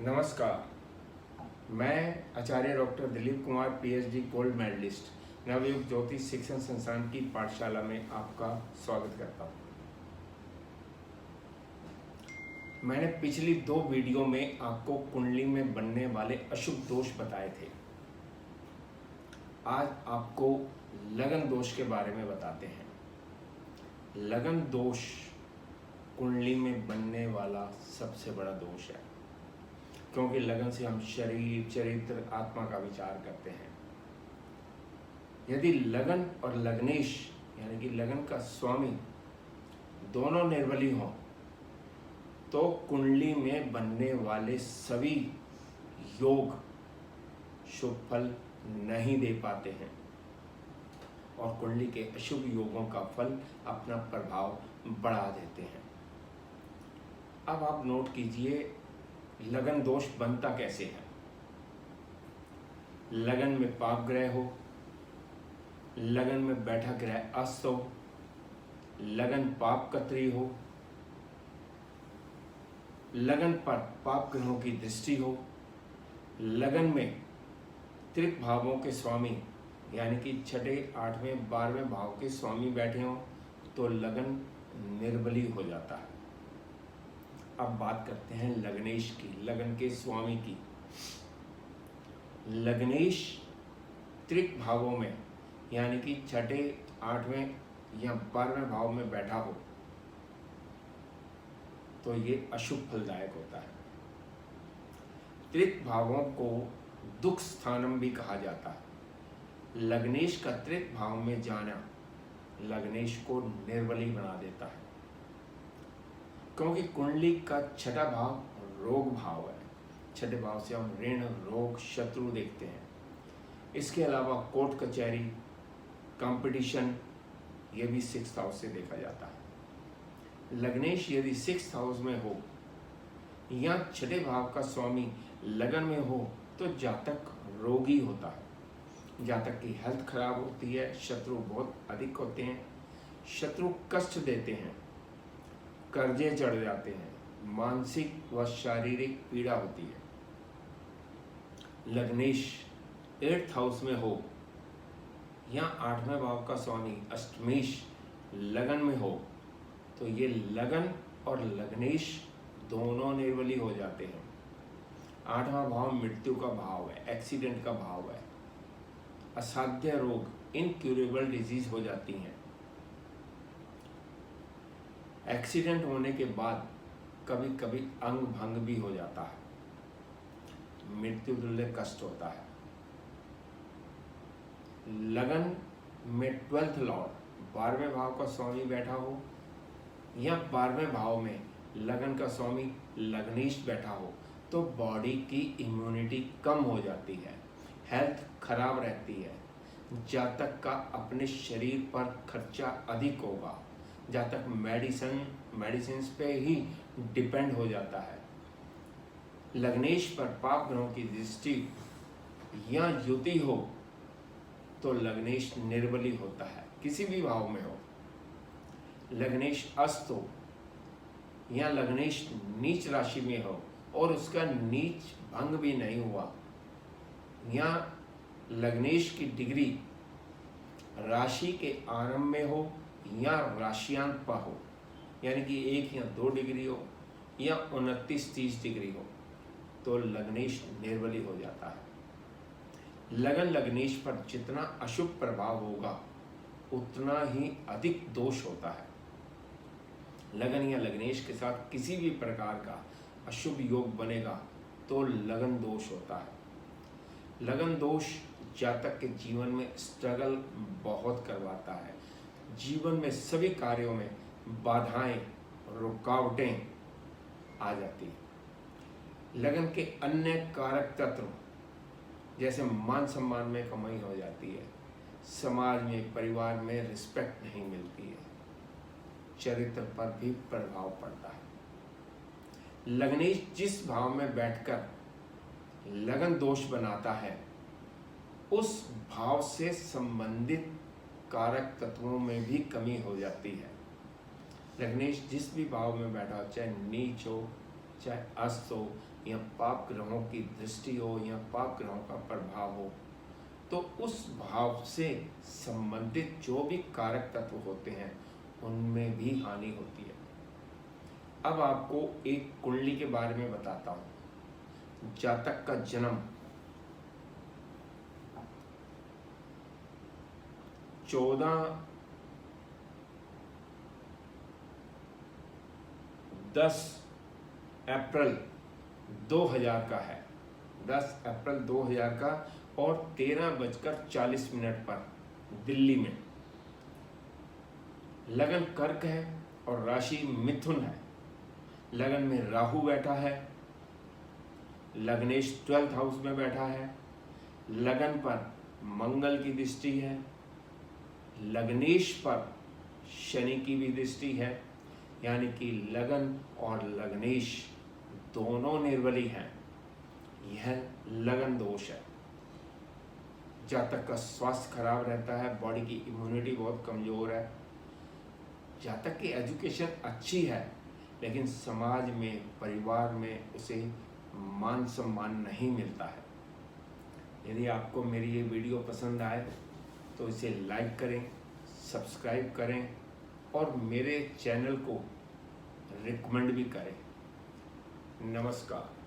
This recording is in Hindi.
नमस्कार। मैं आचार्य doctor Dilip Kumar PhD gold medallist Navyug Jyotish Shikshan संस्थान की पाठशाला में आपका स्वागत करता हूँ। मैंने पिछली 2 वीडियो में आपको कुंडली में बनने वाले अशुभ दोष बताए थे। आज आपको लगन दोष के बारे में बताते हैं। लगन दोष कुंडली में बनने वाला सबसे बड़ा दोष है, क्योंकि लगन से हम शरीर, चरित्र, आत्मा का विचार करते हैं। यदि लगन और लग्नेश यानी कि लगन का स्वामी दोनों निर्बली हों तो कुंडली में बनने वाले सभी योग शुभ फल नहीं दे पाते हैं और कुंडली के अशुभ योगों का फल अपना प्रभाव बढ़ा देते हैं। अब आप नोट कीजिए, लगन दोष बनता कैसे है। लगन में पाप ग्रह हो, लगन में बैठा ग्रह अस्त हो, लगन पाप कत्री हो, लगन पर पाप ग्रहों की दृष्टि हो, लगन में त्रिक भावों के स्वामी यानी कि 6, 8वें, 12वें भाव के स्वामी बैठे हों तो लगन निर्बली हो जाता है। अब बात करते हैं लग्नेश की, लगन के स्वामी की। लग्नेश त्रिक भावों में यानी कि 6, 8वें या 12वें भाव में बैठा हो तो ये अशुभ फलदायक होता है। त्रिक भावों को दुख स्थानम भी कहा जाता है। लग्नेश का त्रिक भाव में जाना लग्नेश को निर्बली बना देता है, क्योंकि कुंडली का 6ठा भाव रोग भाव है। 6ठे भाव से हम ऋण, रोग, शत्रु देखते हैं। इसके अलावा कोर्ट कचहरी, कंपटीशन, ये भी 6th हाउस से देखा जाता है। लग्नेश यदि 6th हाउस में हो या 6ठे भाव का स्वामी लगन में हो तो जातक रोगी होता है। जातक की हेल्थ खराब होती है, शत्रु बहुत अधिक होते हैं, शत्रु कष्ट देते हैं, कर्जे चढ़ जाते हैं, मानसिक व शारीरिक पीड़ा होती है। लग्नेश 8th हाउस में हो या 8वें भाव का स्वामी अष्टमेश लगन में हो तो ये लगन और लग्नेश दोनों निर्बली हो जाते हैं। 8वां भाव मृत्यु का भाव है, एक्सीडेंट का भाव है। असाध्य रोग, इनक्यूरेबल डिजीज हो जाती हैं। एक्सीडेंट होने के बाद कभी कभी अंग भंग भी हो जाता है, मृत्यु तुल्य कष्ट होता है। लगन में 12th लॉर्ड 12वें भाव का स्वामी बैठा हो या 12वें भाव में लगन का स्वामी लग्नेश बैठा हो तो बॉडी की इम्यूनिटी कम हो जाती है, हेल्थ खराब रहती है, जातक का अपने शरीर पर खर्चा अधिक होगा, जातक मेडिसिन पे ही डिपेंड हो जाता है। लग्नेश पर पाप ग्रहों की दृष्टि या युति हो तो लग्नेश निर्बली होता है, किसी भी भाव में हो। लग्नेश अस्त हो या लग्नेश नीच राशि में हो और उसका नीच भंग भी नहीं हुआ, या लग्नेश की डिग्री राशि के आरंभ में हो या राशियांत पर हो यानी कि 1 या 2 डिग्री हो या 29-30 डिग्री हो तो लग्नेश निर्बली हो जाता है। लगन लग्नेश पर जितना अशुभ प्रभाव होगा उतना ही अधिक दोष होता है। लगन या लग्नेश के साथ किसी भी प्रकार का अशुभ योग बनेगा तो लगन दोष होता है। लगन दोष जातक के जीवन में स्ट्रगल बहुत करवाता है, जीवन में सभी कार्यों में बाधाएं, रुकावटें आ जाती हैं। लगन के अन्य कारक तत्व जैसे मान सम्मान में कमी हो जाती है, समाज में, परिवार में रिस्पेक्ट नहीं मिलती है, चरित्र पर भी प्रभाव पड़ता है। लग्नेश जिस भाव में बैठकर लगन दोष बनाता है उस भाव से संबंधित कारक तत्वों में भी कमी हो जाती है। लग्नेश जिस भी भाव में बैठा हो, चाहे नीच हो, चाहे अस्त हो या पाप ग्रहों की दृष्टि हो या पाप ग्रहों का प्रभाव हो, तो उस भाव से संबंधित जो भी कारक तत्व होते हैं उनमें भी हानि होती है। अब आपको एक कुंडली के बारे में बताता हूं। जातक का जन्म 14-10 अप्रैल 2000 का है, 10 अप्रैल 2000 का, और 13:40 पर दिल्ली में। लगन कर्क है और राशि मिथुन है। लगन में राहु बैठा है, लग्नेश 12th हाउस में बैठा है। लगन पर मंगल की दृष्टि है, लग्नेश पर शनि की भी दृष्टि है, यानी कि लगन और लग्नेश दोनों निर्बली हैं। यह लगन दोष है। जातक का स्वास्थ्य खराब रहता है, बॉडी की इम्यूनिटी बहुत कमज़ोर है। जातक की एजुकेशन अच्छी है, लेकिन समाज में, परिवार में उसे मान सम्मान नहीं मिलता है। यदि आपको मेरी ये वीडियो पसंद आए तो इसे लाइक करें, सब्सक्राइब करें और मेरे चैनल को रिकमेंड भी करें। नमस्कार।